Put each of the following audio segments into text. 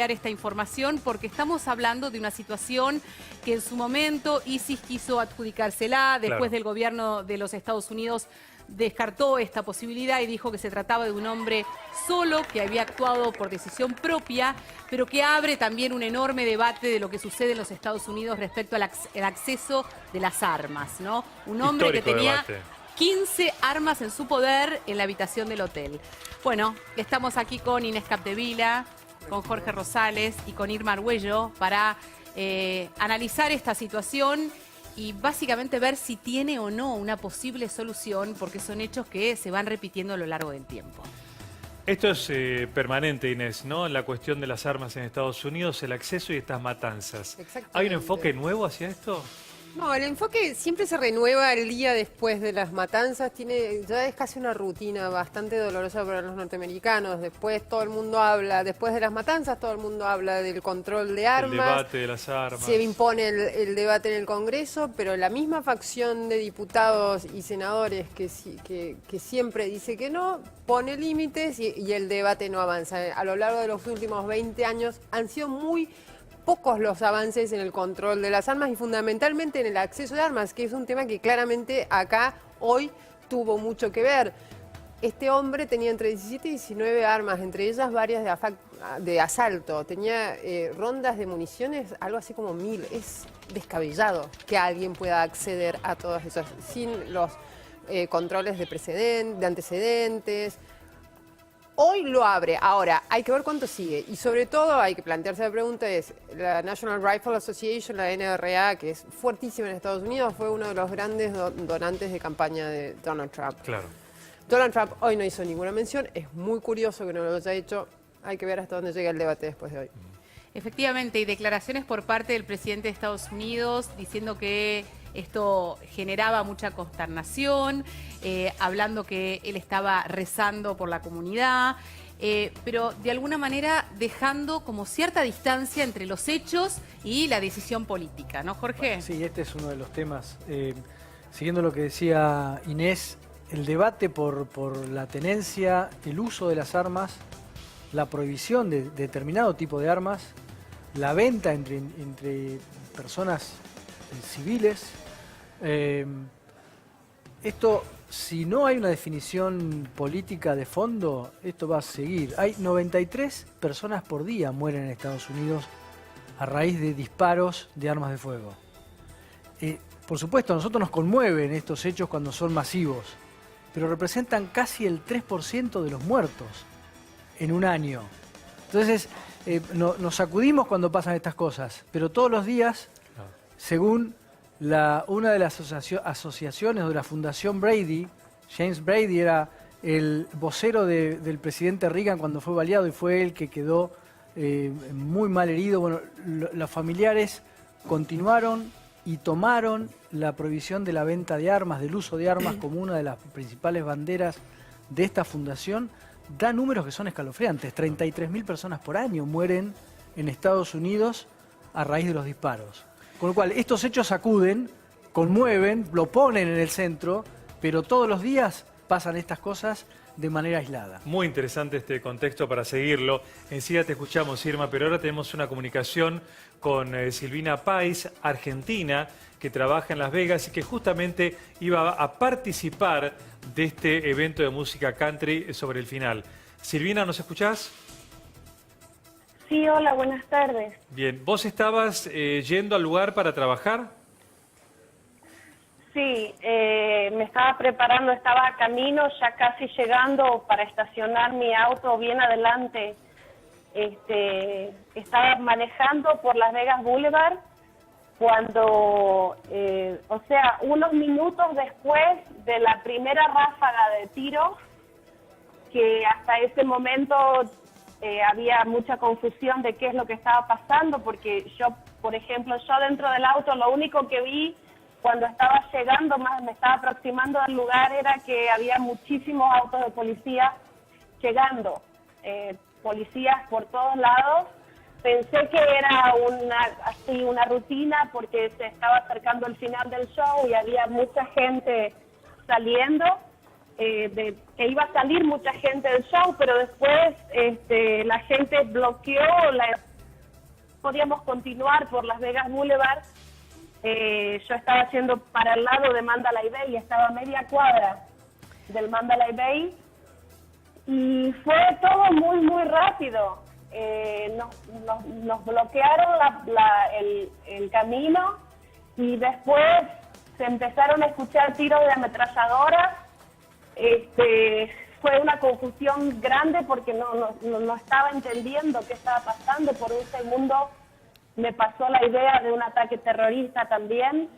esta información porque estamos hablando de una situación que en su momento ISIS quiso adjudicársela, después del gobierno de los Estados Unidos descartó esta posibilidad y dijo que se trataba de un hombre solo, que había actuado por decisión propia, pero que abre también un enorme debate de lo que sucede en los Estados Unidos respecto al acceso de las armas, ¿no? Un hombre que tenía 15 armas en su poder en la habitación del hotel. Bueno, estamos aquí con Inés Capdevila, con Jorge Rosales y con Irma Argüello para analizar esta situación y básicamente ver si tiene o no una posible solución, porque son hechos que se van repitiendo a lo largo del tiempo. Esto es permanente, Inés, ¿no? La cuestión de las armas en Estados Unidos, el acceso y estas matanzas. ¿Hay un enfoque nuevo hacia esto? No, el enfoque siempre se renueva el día después de las matanzas. Ya es casi una rutina bastante dolorosa para los norteamericanos. Después todo el mundo habla, después de las matanzas todo el mundo habla del control de armas. El debate de las armas. Se impone el debate en el Congreso, pero la misma facción de diputados y senadores que siempre dice que no, pone límites y el debate no avanza. A lo largo de los últimos 20 años han sido muy pocos los avances en el control de las armas y fundamentalmente en el acceso de armas, que es un tema que claramente acá hoy tuvo mucho que ver. Este hombre tenía entre 17 y 19 armas, entre ellas varias de asalto. Tenía rondas de municiones, algo así como 1000. Es descabellado que alguien pueda acceder a todas esas sin los controles de antecedentes. Hoy lo abre, ahora hay que ver cuánto sigue y sobre todo hay que plantearse la pregunta es, la National Rifle Association, la NRA, que es fuertísima en Estados Unidos, fue uno de los grandes donantes de campaña de Donald Trump. Claro. Donald Trump hoy no hizo ninguna mención, es muy curioso que no lo haya hecho, hay que ver hasta dónde llega el debate después de hoy. Efectivamente, y declaraciones por parte del presidente de Estados Unidos diciendo que esto generaba mucha consternación, hablando que él estaba rezando por la comunidad, pero de alguna manera dejando como cierta distancia entre los hechos y la decisión política, ¿no, Jorge? Sí, este es uno de los temas. Siguiendo lo que decía Inés, el debate por la tenencia, el uso de las armas, la prohibición de determinado tipo de armas, la venta entre personas civiles. Esto, si no hay una definición política de fondo, esto va a seguir. Hay 93 personas por día mueren en Estados Unidos a raíz de disparos de armas de fuego. Por supuesto, a nosotros nos conmueven estos hechos cuando son masivos, pero representan casi el 3% de los muertos en un año. Entonces, nos sacudimos cuando pasan estas cosas, pero todos los días, según una de las asociaciones de la Fundación Brady, James Brady era el vocero del presidente Reagan cuando fue baleado y fue él que quedó muy mal herido. Bueno, los familiares continuaron y tomaron la prohibición de la venta de armas, del uso de armas como una de las principales banderas de esta fundación. Da números que son escalofriantes. 33.000 personas por año mueren en Estados Unidos a raíz de los disparos. Con lo cual, estos hechos sacuden, conmueven, lo ponen en el centro, pero todos los días pasan estas cosas de manera aislada. Muy interesante este contexto para seguirlo. Enseguida te escuchamos, Irma, pero ahora tenemos una comunicación con Silvina Pais, argentina, que trabaja en Las Vegas y que justamente iba a participar de este evento de música country sobre el final. Silvina, ¿nos escuchás? Sí, hola, buenas tardes. Bien, ¿vos estabas yendo al lugar para trabajar? Sí, me estaba preparando, estaba a camino, ya casi llegando para estacionar mi auto bien adelante. Estaba manejando por Las Vegas Boulevard cuando, o sea, unos minutos después de la primera ráfaga de tiro, que hasta ese momento había mucha confusión de qué es lo que estaba pasando, porque yo, por ejemplo, yo dentro del auto lo único que vi cuando estaba llegando, me estaba aproximando al lugar, era que había muchísimos autos de policía llegando, policías por todos lados. Pensé que era una rutina porque se estaba acercando el final del show y había mucha gente saliendo. que iba a salir mucha gente del show, pero después la gente bloqueó, podíamos continuar por Las Vegas Boulevard. Yo estaba haciendo para el lado de Mandalay Bay y estaba a media cuadra del Mandalay Bay y fue todo muy, muy rápido. Nos bloquearon el camino y después se empezaron a escuchar tiros de ametralladoras. Fue una confusión grande porque no estaba entendiendo qué estaba pasando. Por un segundo me pasó la idea de un ataque terrorista también.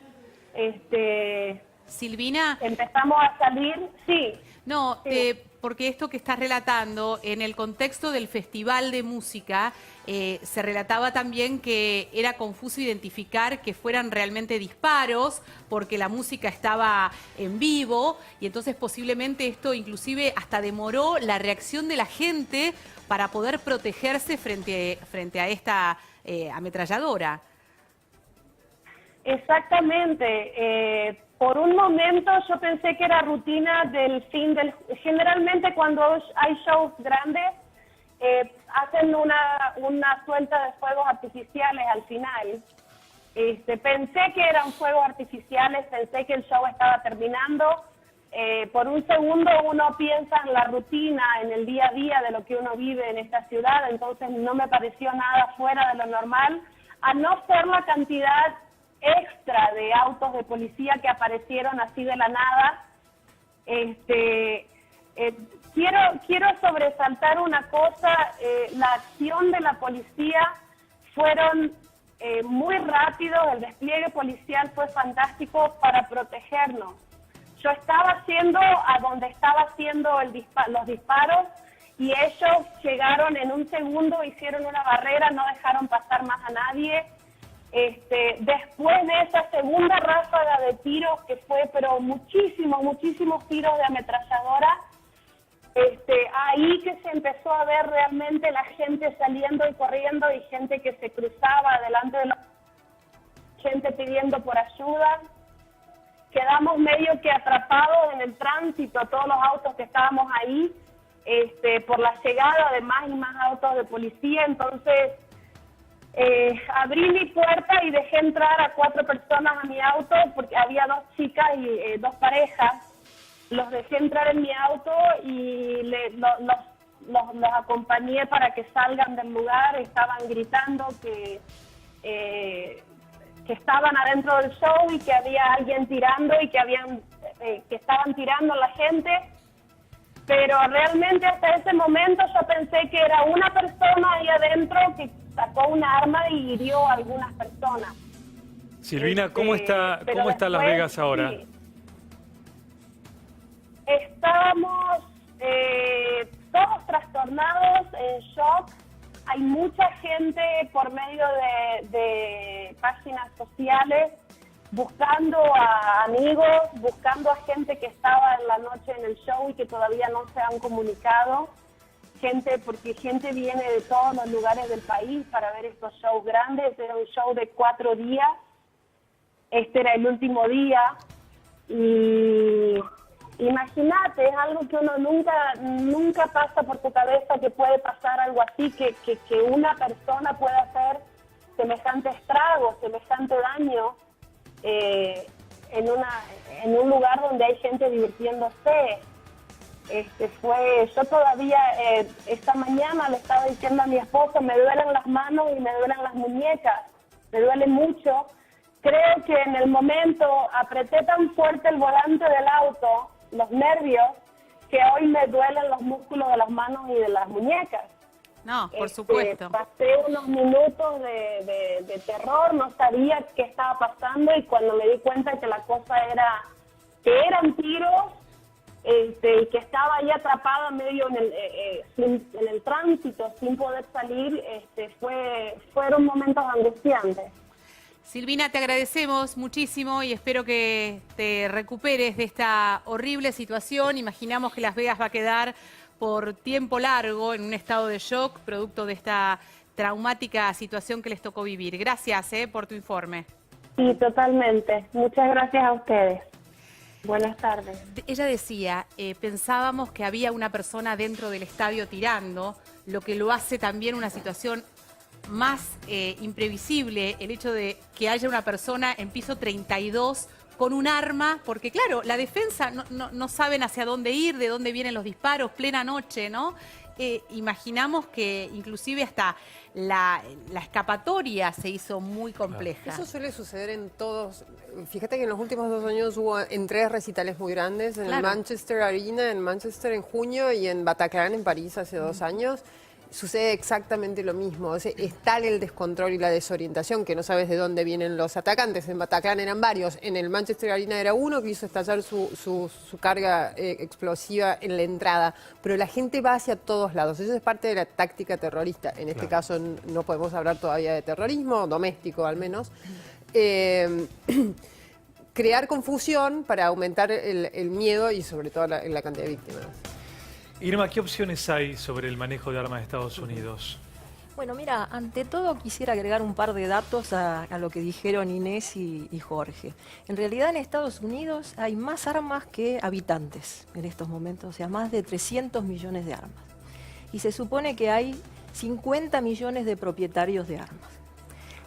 Silvina. Empezamos a salir, sí. No, sí. Porque esto que estás relatando, en el contexto del Festival de Música, se relataba también que era confuso identificar que fueran realmente disparos, porque la música estaba en vivo, y entonces posiblemente esto inclusive hasta demoró la reacción de la gente para poder protegerse frente a esta ametralladora. Exactamente. Por un momento yo pensé que era rutina del fin del... Generalmente cuando hay shows grandes, hacen una suelta de fuegos artificiales al final. Pensé que eran fuegos artificiales, pensé que el show estaba terminando. Por un segundo uno piensa en la rutina, en el día a día de lo que uno vive en esta ciudad, entonces no me pareció nada fuera de lo normal, a no ser la cantidad extra de autos de policía que aparecieron así de la nada. Quiero sobresaltar una cosa, la acción de la policía fueron muy rápidos, el despliegue policial fue fantástico para protegernos. Yo estaba haciendo a donde estaba haciendo los disparos y ellos llegaron en un segundo, hicieron una barrera, no dejaron pasar más a nadie. Después de esa segunda ráfaga de tiros que fue, pero muchísimos tiros de ametralladora, ahí que se empezó a ver realmente la gente saliendo y corriendo y gente que se cruzaba delante de la gente pidiendo por ayuda. Quedamos medio que atrapados en el tránsito, todos los autos que estábamos ahí, por la llegada de más y más autos de policía. Entonces abrí mi puerta y dejé entrar a 4 personas a mi auto porque había 2 chicas y 2 parejas. Los dejé entrar en mi auto y los acompañé para que salgan del lugar. Estaban gritando que estaban adentro del show y que había alguien tirando y que estaban tirando a la gente. Pero realmente hasta ese momento yo pensé que era una persona ahí adentro que sacó un arma y hirió a algunas personas. Silvina, ¿cómo está Las Vegas ahora? Sí. Estábamos todos trastornados, en shock. Hay mucha gente por medio de páginas sociales buscando a amigos, buscando a gente que estaba en la noche en el show y que todavía no se han comunicado. Porque gente viene de todos los lugares del país para ver estos shows grandes. Era un show de 4 días. Este era el último día. Y imagínate, es algo que uno nunca pasa por tu cabeza que puede pasar algo así, que una persona pueda hacer semejante estrago, semejante daño en un lugar donde hay gente divirtiéndose. Yo todavía esta mañana le estaba diciendo a mi esposo, me duelen las manos y me duelen las muñecas, me duele mucho. Creo que en el momento apreté tan fuerte el volante del auto, los nervios, que hoy me duelen los músculos de las manos y de las muñecas. No, por supuesto. Pasé unos minutos de terror, no sabía qué estaba pasando y cuando me di cuenta que la cosa era que eran tiros, y que estaba ahí atrapada medio en el tránsito sin poder salir, fueron momentos angustiantes. Silvina, te agradecemos muchísimo y espero que te recuperes de esta horrible situación. Imaginamos que Las Vegas va a quedar por tiempo largo en un estado de shock, producto de esta traumática situación que les tocó vivir. Gracias por tu informe. Sí, totalmente. Muchas gracias a ustedes. Buenas tardes. Ella decía, pensábamos que había una persona dentro del estadio tirando, lo que lo hace también una situación más imprevisible, el hecho de que haya una persona en piso 32 con un arma, porque claro, la defensa no saben hacia dónde ir, de dónde vienen los disparos, plena noche, ¿no? Imaginamos que inclusive hasta la escapatoria se hizo muy compleja. Eso suele suceder en todos. Fíjate que en los últimos 2 años hubo en 3 recitales muy grandes, en el Manchester Arena, en Manchester en junio y en Bataclan en París hace 2 años. Sucede exactamente lo mismo. O sea, es tal el descontrol y la desorientación que no sabes de dónde vienen los atacantes. En Bataclan eran varios. En el Manchester Arena era uno que hizo estallar su carga explosiva en la entrada. Pero la gente va hacia todos lados. Eso es parte de la táctica terrorista. En este caso no podemos hablar todavía de terrorismo, doméstico al menos. Crear confusión para aumentar el miedo y sobre todo la cantidad de víctimas. Irma, ¿qué opciones hay sobre el manejo de armas de Estados Unidos? Bueno, mira, ante todo quisiera agregar un par de datos a lo que dijeron Inés y Jorge. En realidad en Estados Unidos hay más armas que habitantes en estos momentos, o sea, más de 300 millones de armas. Y se supone que hay 50 millones de propietarios de armas.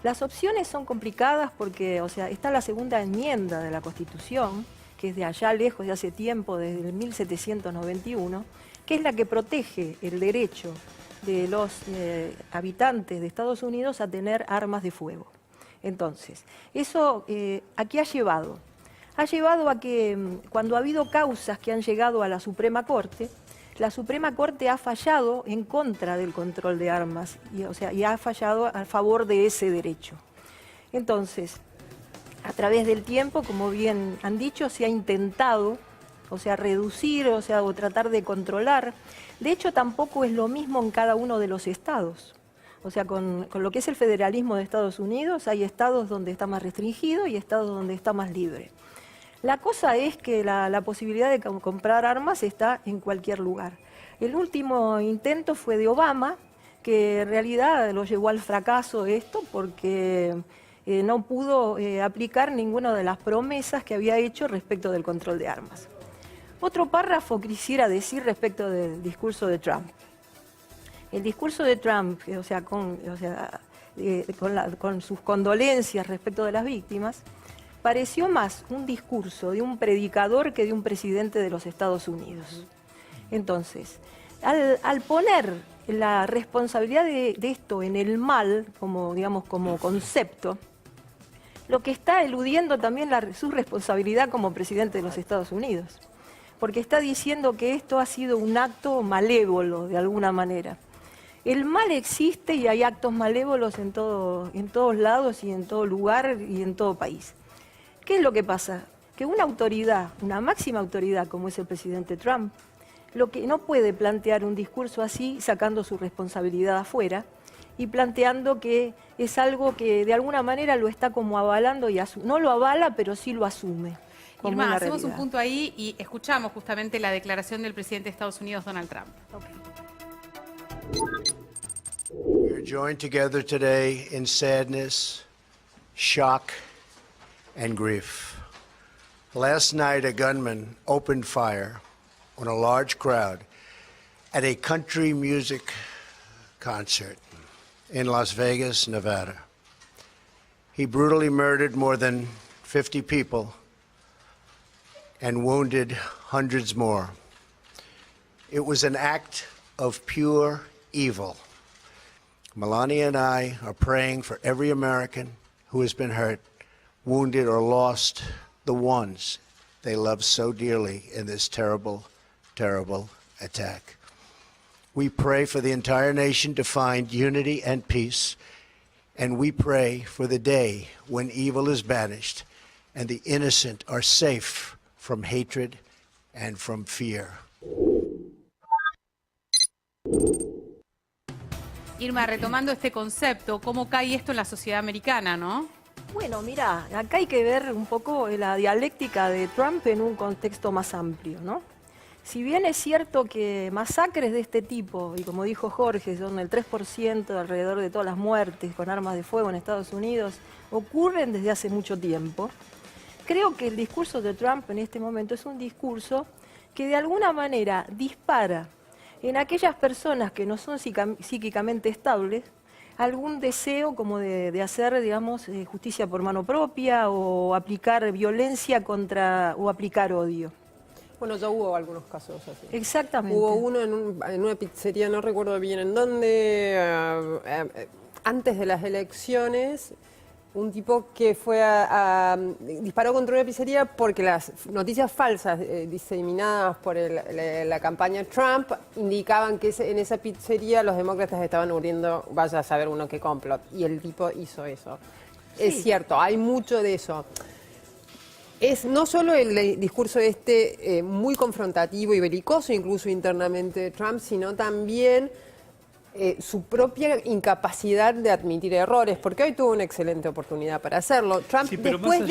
Las opciones son complicadas porque, o sea, está la segunda enmienda de la Constitución, que es de allá lejos, de hace tiempo, desde el 1791, que es la que protege el derecho de los habitantes de Estados Unidos a tener armas de fuego. Entonces, eso ¿a qué ha llevado? Ha llevado a que cuando ha habido causas que han llegado a la Suprema Corte ha fallado en contra del control de armas, y ha fallado a favor de ese derecho. Entonces, a través del tiempo, como bien han dicho, se ha intentado, reducir, o tratar de controlar. De hecho, tampoco es lo mismo en cada uno de los estados. O sea, con lo que es el federalismo de Estados Unidos, hay estados donde está más restringido y estados donde está más libre. La cosa es que la posibilidad de comprar armas está en cualquier lugar. El último intento fue de Obama, que en realidad lo llevó al fracaso esto porque no pudo aplicar ninguna de las promesas que había hecho respecto del control de armas. Otro párrafo quisiera decir respecto del discurso de Trump. El discurso de Trump, con sus condolencias respecto de las víctimas, pareció más un discurso de un predicador que de un presidente de los Estados Unidos. Entonces, al poner la responsabilidad de esto en el mal, como concepto, lo que está eludiendo también su responsabilidad como presidente de los Estados Unidos. Porque está diciendo que esto ha sido un acto malévolo, de alguna manera. El mal existe y hay actos malévolos en todos lados y en todo lugar y en todo país. ¿Qué es lo que pasa? Que una autoridad, una máxima autoridad como es el presidente Trump, lo que no puede plantear un discurso así sacando su responsabilidad afuera y planteando que es algo que de alguna manera lo está como avalando y no lo avala, pero sí lo asume. Irma, hacemos un punto ahí y escuchamos justamente la declaración del presidente de Estados Unidos, Donald Trump. We are joined together today in sadness, shock, and grief. Last night, a gunman opened fire on a large crowd at a country music concert in Las Vegas, Nevada. He brutally murdered more than 50 people and wounded hundreds more. It was an act of pure evil. Melania and I are praying for every American who has been hurt, wounded, or lost the ones they love so dearly in this terrible, terrible attack. We pray for the entire nation to find unity and peace, and we pray for the day when evil is banished and the innocent are safe from hatred and from fear. Irma, retomando este concepto, ¿cómo cae esto en la sociedad americana, no? Bueno, mira, acá hay que ver un poco la dialéctica de Trump en un contexto más amplio, ¿no? Si bien es cierto que masacres de este tipo, y como dijo Jorge, son el 3% alrededor de todas las muertes con armas de fuego en Estados Unidos, ocurren desde hace mucho tiempo, creo que el discurso de Trump en este momento es un discurso que de alguna manera dispara en aquellas personas que no son psíquicamente estables algún deseo como de hacer, digamos, justicia por mano propia o aplicar violencia contra o aplicar odio. Bueno, ya hubo algunos casos así. Exactamente. Hubo uno en una pizzería, no recuerdo bien en dónde, antes de las elecciones, un tipo que fue disparó contra una pizzería porque las noticias falsas diseminadas por la campaña Trump indicaban que en esa pizzería los demócratas estaban muriendo, vaya a saber uno qué complot, y el tipo hizo eso. Sí. Es cierto, hay mucho de eso. Es no solo el discurso muy confrontativo y belicoso, incluso internamente de Trump, sino también su propia incapacidad de admitir errores, porque hoy tuvo una excelente oportunidad para hacerlo. Trump, sí, después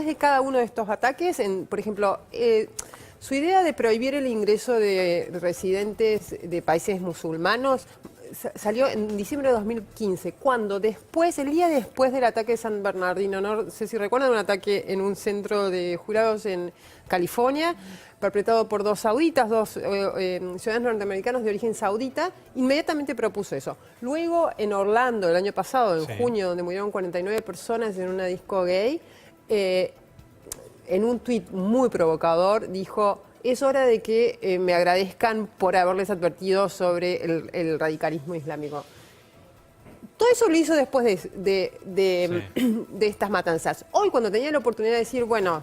de cada uno de estos ataques, por ejemplo, su idea de prohibir el ingreso de residentes de países musulmanos salió en diciembre de 2015, cuando el día después del ataque de San Bernardino, no sé si recuerdan, un ataque en un centro de jurados en California, perpetrado por dos sauditas, dos ciudadanos norteamericanos de origen saudita, inmediatamente propuso eso. Luego, en Orlando, el año pasado, en junio, donde murieron 49 personas en una disco gay, en un tuit muy provocador, dijo: es hora de que me agradezcan por haberles advertido sobre el radicalismo islámico. Todo eso lo hizo después de estas matanzas. Hoy, cuando tenía la oportunidad de decir, bueno,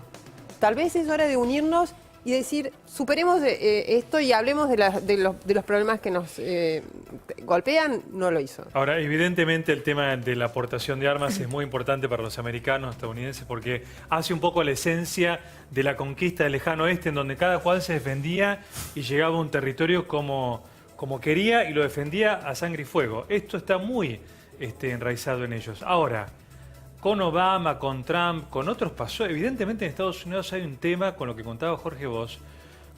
tal vez es hora de unirnos y decir, superemos esto y hablemos de los problemas que nos golpean, no lo hizo. Ahora, evidentemente el tema de la aportación de armas es muy importante para los americanos, estadounidenses, porque hace un poco la esencia de la conquista del lejano oeste, en donde cada cual se defendía y llegaba a un territorio como quería y lo defendía a sangre y fuego. Esto está muy enraizado en ellos. Ahora, con Obama, con Trump, con otros pasó. Evidentemente en Estados Unidos hay un tema, con lo que contaba Jorge vos,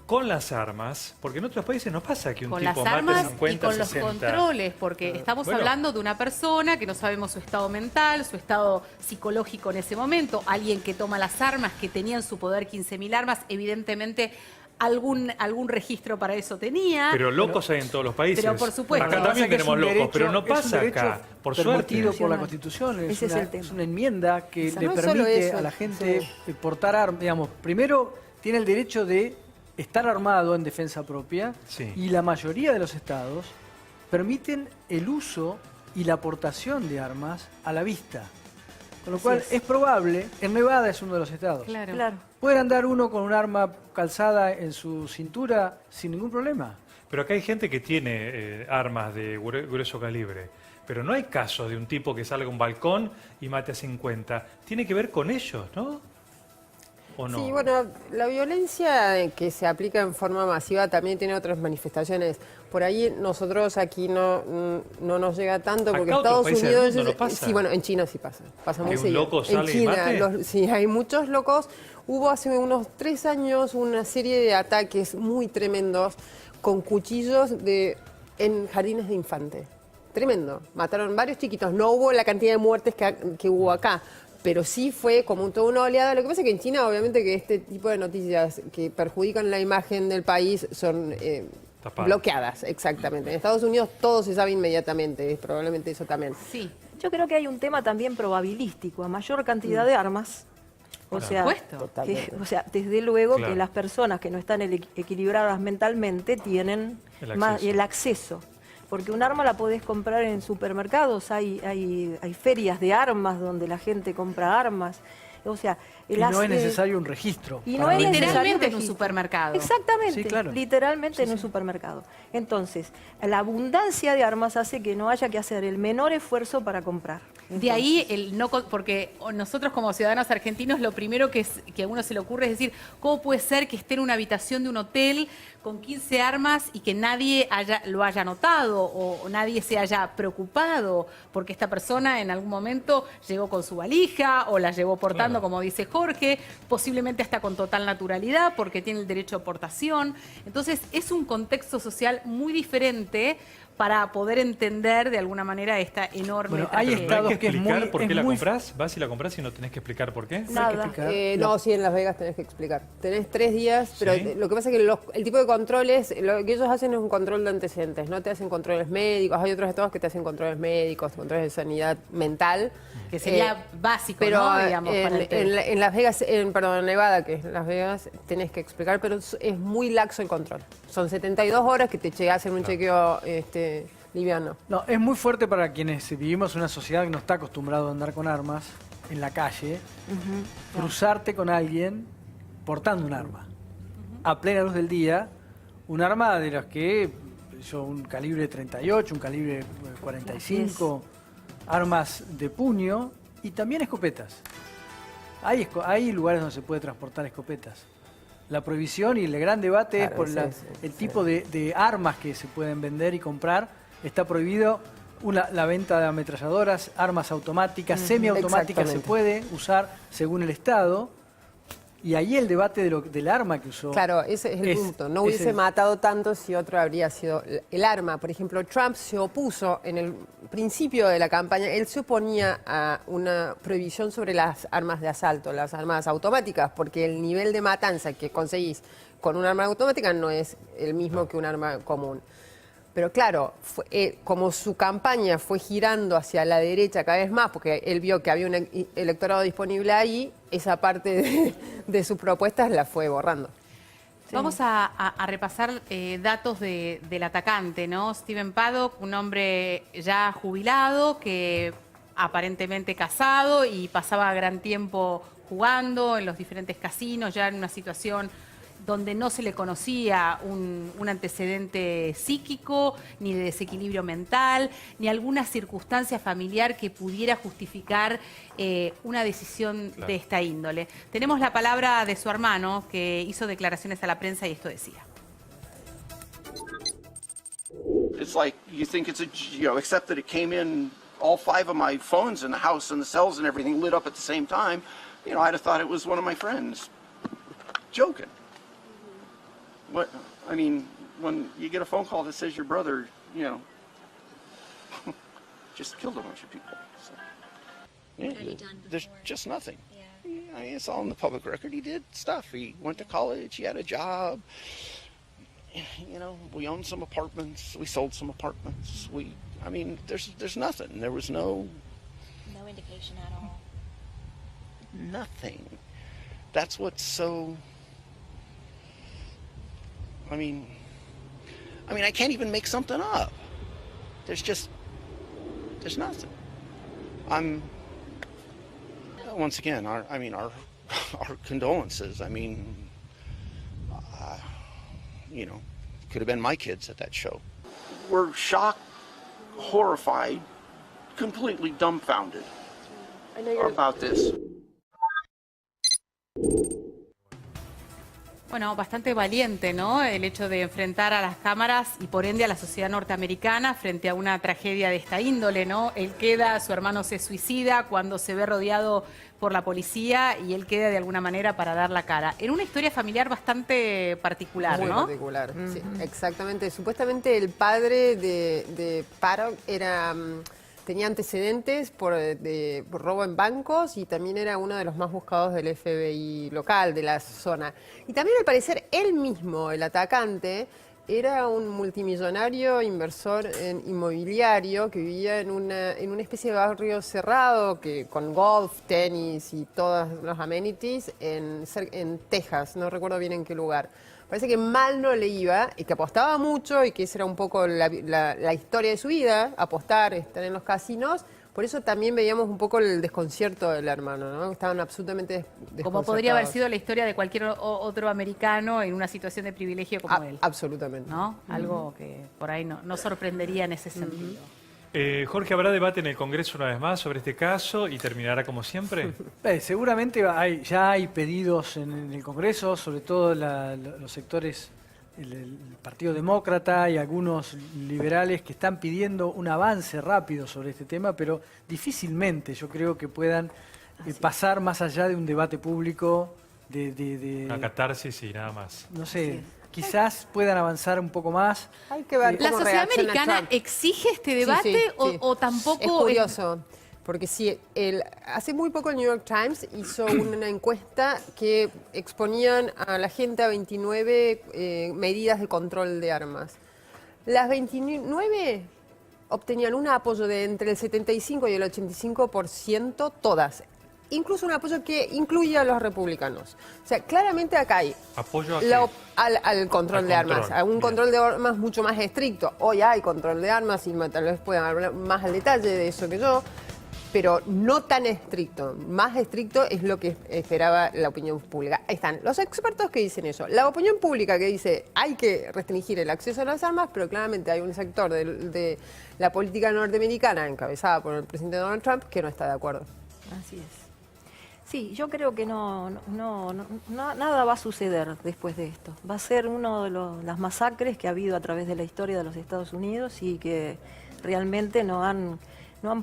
con las armas, porque en otros países no pasa que un tipo mate 50, y con 60. los controles, porque estamos hablando de una persona que no sabemos su estado mental, su estado psicológico en ese momento, alguien que toma las armas, que tenía en su poder 15.000 armas, evidentemente algún registro para eso tenía. Pero locos hay en todos los países. Pero por supuesto. Acá también tenemos locos, pero no pasa acá, por suerte. Por la Constitución, es una enmienda que le permite a la gente portar armas. Digamos, primero tiene el derecho de estar armado en defensa propia, y la mayoría de los estados permiten el uso y la aportación de armas a la vista. Con lo cual es probable, en Nevada es uno de los estados. Claro. Puede andar uno con un arma calzada en su cintura sin ningún problema. Pero acá hay gente que tiene armas de grueso calibre. Pero no hay casos de un tipo que salga a un balcón y mate a 50. Tiene que ver con ellos, ¿no? ¿O no? Sí, bueno, la violencia que se aplica en forma masiva también tiene otras manifestaciones. Por ahí nosotros aquí no nos llega tanto, porque Estados Unidos... No pasa. Sí, bueno, en China sí pasa. Pasa muy seguido. ¿Un loco sale y mate? Sí, hay muchos locos. Hubo hace unos 3 años una serie de ataques muy tremendos con cuchillos en jardines de infantes. Tremendo. Mataron varios chiquitos. No hubo la cantidad de muertes que hubo acá, pero sí fue como toda una oleada. Lo que pasa es que en China, obviamente, que este tipo de noticias que perjudican la imagen del país son bloqueadas, exactamente. En Estados Unidos todo se sabe inmediatamente, probablemente eso también. Sí. Yo creo que hay un tema también probabilístico. A mayor cantidad de armas, o sea, desde luego que las personas que no están equilibradas mentalmente tienen el acceso. Porque un arma la podés comprar en supermercados, hay ferias de armas donde la gente compra armas. O sea, y no es necesario un registro. Y no es literalmente en un supermercado. Exactamente, sí, claro. literalmente en un supermercado. Entonces, la abundancia de armas hace que no haya que hacer el menor esfuerzo para comprar. De ahí, porque nosotros como ciudadanos argentinos lo primero que a uno se le ocurre es decir, ¿cómo puede ser que esté en una habitación de un hotel con 15 armas y que nadie lo haya notado o nadie se haya preocupado porque esta persona en algún momento llegó con su valija o la llevó portando, como dice Jorge, posiblemente hasta con total naturalidad porque tiene el derecho a portación? Entonces es un contexto social muy diferente para poder entender de alguna manera esta enorme Bueno, hay tragedia. estados ¿Hay que que es explicar muy- por qué es la muy- compras? ¿Vas y la compras y no tenés que explicar por qué? Nada. No, sí, en Las Vegas tenés que explicar. Tenés 3 días, pero Sí. lo que pasa es que el tipo de controles, lo que ellos hacen es un control de antecedentes, no te hacen controles médicos, hay otros estados que te hacen controles médicos, controles de sanidad mental. Que sería básico, pero ¿no? Digamos, para el tema. en Las Vegas, perdón, en Nevada, que es Las Vegas, tenés que explicar, pero es muy laxo el control. Son 72 horas que te llega a hacer un chequeo liviano. No, es muy fuerte para quienes vivimos en una sociedad que no está acostumbrado a andar con armas en la calle, cruzarte con alguien portando un arma. A plena luz del día, un arma de las que un calibre 38, un calibre 45, armas de puño y también escopetas. Hay lugares donde se puede transportar escopetas. La prohibición y el gran debate es por el tipo de armas que se pueden vender y comprar. Está prohibido la venta de ametralladoras, armas automáticas, semiautomáticas se puede usar según el Estado. Y ahí el debate del arma que usó. Claro, ese es el punto. No hubiese matado tanto si otro habría sido el arma. Por ejemplo, Trump se opuso en el principio de la campaña, él se oponía a una prohibición sobre las armas de asalto, las armas automáticas, porque el nivel de matanza que conseguís con un arma automática no es el mismo que un arma común. Pero claro, como su campaña fue girando hacia la derecha cada vez más, porque él vio que había un electorado disponible ahí, esa parte de sus propuestas la fue borrando. Sí. Vamos a repasar datos del atacante, ¿no? Stephen Paddock, un hombre ya jubilado, que aparentemente casado y pasaba gran tiempo jugando en los diferentes casinos, ya en una situación donde no se le conocía un antecedente psíquico, ni de desequilibrio mental, ni alguna circunstancia familiar que pudiera justificar una decisión de esta índole. Tenemos la palabra de su hermano, que hizo declaraciones a la prensa y esto decía. It's like you think it's except that it came in, all 5 of my phones in the house and the cells and everything lit up at the same time. I'd have thought it was one of my friends joking. What, I mean, when you get a phone call that says your brother, just killed a bunch of people. So, yeah, there's just nothing. I mean, it's all in the public record. He did stuff. He went to college. He had a job. We owned some apartments. We sold some apartments. I mean, there's nothing. There was no indication at all. Nothing. That's what's so. I mean, I can't even make something up. There's nothing. Once again, our condolences. I mean, could have been my kids at that show. We're shocked, horrified, completely dumbfounded about this. Bueno, bastante valiente, ¿no? El hecho de enfrentar a las cámaras y por ende a la sociedad norteamericana frente a una tragedia de esta índole, ¿no? Él queda, su hermano se suicida cuando se ve rodeado por la policía y él queda de alguna manera para dar la cara. En una historia familiar bastante particular, ¿no? Muy particular, sí, exactamente. Supuestamente el padre de Paddock tenía antecedentes por robo en bancos y también era uno de los más buscados del FBI local, de la zona. Y también al parecer él mismo, el atacante, era un multimillonario inversor en inmobiliario que vivía en una especie de barrio cerrado con golf, tenis y todos los amenities en Texas, no recuerdo bien en qué lugar. Parece que mal no le iba y que apostaba mucho y que esa era un poco la historia de su vida, apostar, estar en los casinos. Por eso también veíamos un poco el desconcierto del hermano, ¿no? Estaban absolutamente desconcertados. Como podría haber sido la historia de cualquier otro americano en una situación de privilegio como él. Absolutamente. ¿No? Algo que por ahí no sorprendería en ese sentido. Jorge, ¿habrá debate en el Congreso una vez más sobre este caso y terminará como siempre? Seguramente ya hay pedidos en el Congreso, sobre todo los sectores, el Partido Demócrata y algunos liberales que están pidiendo un avance rápido sobre este tema, pero difícilmente yo creo que puedan pasar más allá de un debate público, Una catarsis y nada más. No sé, quizás puedan avanzar un poco más. Hay que ver ¿La cómo sociedad reacciona americana Trump. exige este debate Sí, sí. o tampoco? Es curioso, porque sí, hace muy poco el New York Times hizo una encuesta que exponían a la gente a 29 medidas de control de armas. Las 29 obtenían un apoyo de entre el 75 y el 85%, todas. Incluso un apoyo que incluye a los republicanos. O sea, claramente acá hay ¿Apoyo a al control de armas, a un bien. control de armas mucho más estricto. Hoy hay control de armas y tal vez puedan hablar más al detalle de eso que yo, pero no tan estricto. Más estricto es lo que esperaba la opinión pública. Ahí están los expertos que dicen eso. La opinión pública que dice hay que restringir el acceso a las armas, pero claramente hay un sector de la política norteamericana encabezada por el presidente Donald Trump que no está de acuerdo. Así es. Sí, yo creo que nada va a suceder después de esto. Va a ser uno de las masacres que ha habido a través de la historia de los Estados Unidos y que realmente no han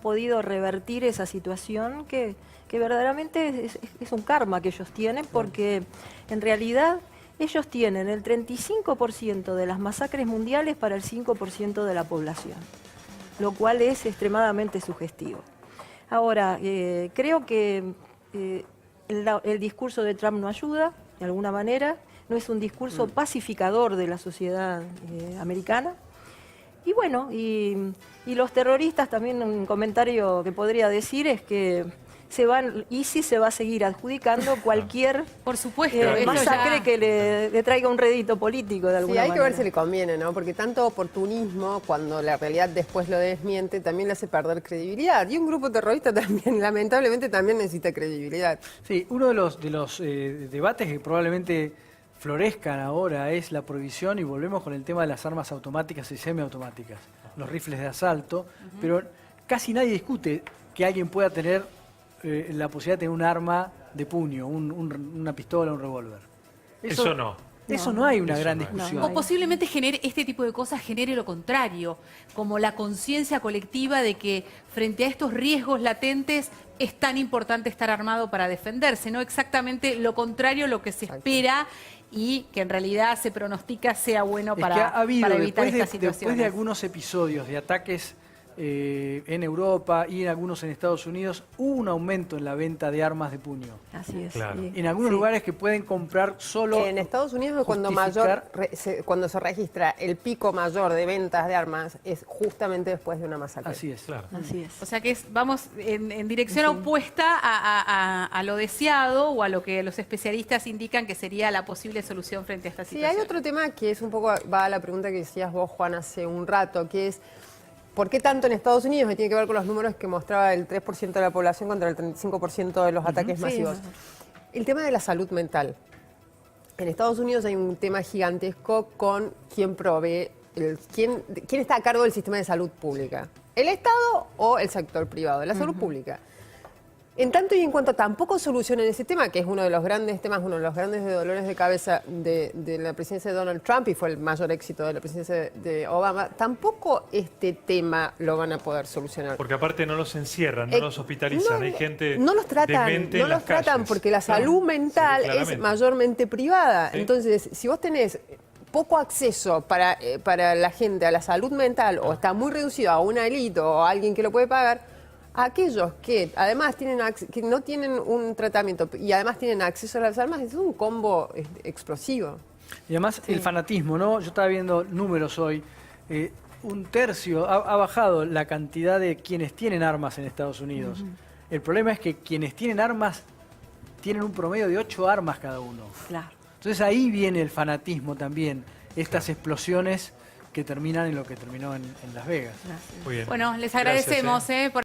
podido revertir esa situación que verdaderamente es un karma que ellos tienen, porque en realidad ellos tienen el 35% de las masacres mundiales para el 5% de la población, lo cual es extremadamente sugestivo. Ahora, creo que el discurso de Trump no ayuda, de alguna manera, no es un discurso pacificador de la sociedad americana. Y bueno, y los terroristas también, un comentario que podría decir es que ISIS se va a seguir adjudicando cualquier Por supuesto, masacre que le traiga un rédito político de alguna Sí, hay que manera. ver si le conviene, ¿no? Porque tanto oportunismo, cuando la realidad después lo desmiente, también le hace perder credibilidad. Y un grupo terrorista también, lamentablemente, también necesita credibilidad. Sí, uno de los debates que probablemente florezcan ahora es la prohibición, y volvemos con el tema de las armas automáticas y semiautomáticas, los rifles de asalto, pero casi nadie discute que alguien pueda tener la posibilidad de tener un arma de puño, una pistola, un revólver. Eso no. Eso no hay una Eso gran no hay. discusión. O posiblemente este tipo de cosas genere lo contrario, como la conciencia colectiva de que frente a estos riesgos latentes es tan importante estar armado para defenderse, no exactamente lo contrario, lo que se espera y que en realidad se pronostica sea bueno Es para, que ha habido, para evitar estas después situaciones. de algunos episodios de ataques en Europa y en algunos en Estados Unidos, hubo un aumento en la venta de armas de puño. Así es. Claro. Sí. En algunos lugares que pueden comprar solo... En Estados Unidos es cuando cuando se registra el pico mayor de ventas de armas es justamente después de una masacre. Así es. Claro. Así es. O sea que vamos en dirección opuesta a lo deseado o a lo que los especialistas indican que sería la posible solución frente a esta Sí, situación. hay otro tema que es un poco, va a la pregunta que decías vos, Juan, hace un rato, que es ¿por qué tanto en Estados Unidos? Y tiene que ver con los números que mostraba el 3% de la población contra el 35% de los ataques masivos. El tema de la salud mental. En Estados Unidos hay un tema gigantesco con quién provee, quién está a cargo del sistema de salud pública. ¿El Estado o el sector privado? La salud pública. En tanto y en cuanto tampoco solucionan ese tema, que es uno de los grandes temas, uno de los grandes dolores de cabeza de la presidencia de Donald Trump y fue el mayor éxito de la presidencia de Obama, tampoco este tema lo van a poder solucionar. Porque aparte no los encierran, no los hospitalizan, hay gente no los tratan, demente no en las los tratan calles. porque la Claro. salud mental Sí, es claramente. mayormente privada. Sí. Entonces, si vos tenés poco acceso para la gente a la salud mental o está muy reducido a una élite o a alguien que lo puede pagar, aquellos que además que no tienen un tratamiento y además tienen acceso a las armas, es un combo explosivo. Y además el fanatismo, ¿no? Yo estaba viendo números hoy. Un tercio ha bajado la cantidad de quienes tienen armas en Estados Unidos. El problema es que quienes tienen armas tienen un promedio de 8 armas cada uno. Claro. Entonces ahí viene el fanatismo también, estas explosiones que terminan en lo que terminó en Las Vegas. Gracias. Muy bien. Bueno, les Gracias, agradecemos por